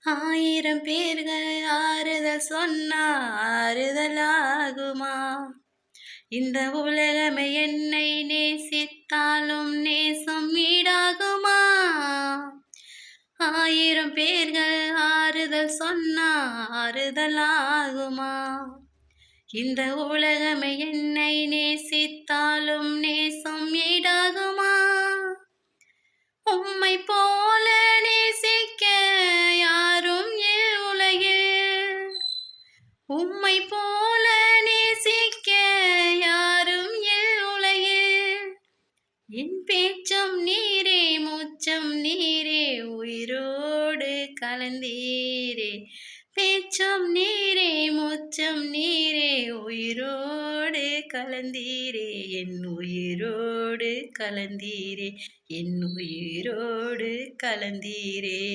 ஆயிரம் பேர்கள் ஆறுதல் சொன்னா ஆறுதலாகுமா? இந்த உலகமே என்னை நேசித்தாலும் நேசம் ஈடாகுமா? ஆயிரம் பேர்கள் ஆறுதல் சொன்னா ஆறுதலாகுமா? இந்த உலகமே என்னை நேசித்தாலும் நேசம் ஈடாகுமா? உம்மை போல நேசிக்க யாரும் இல் உலகில், உம்மை போல நேசிக்க யாரும் இல் உலகில். என் பேச்சும் நீரே, மூச்சும் நீரே, உயிரோடு கலந்தீரே. பேச்சும் நீரே, மூச்சும் நீரே, உயிரோடு கலந்தீரே. என் உயிரோடு கலந்தீரே, என் உயிரோடு கலந்தீரே.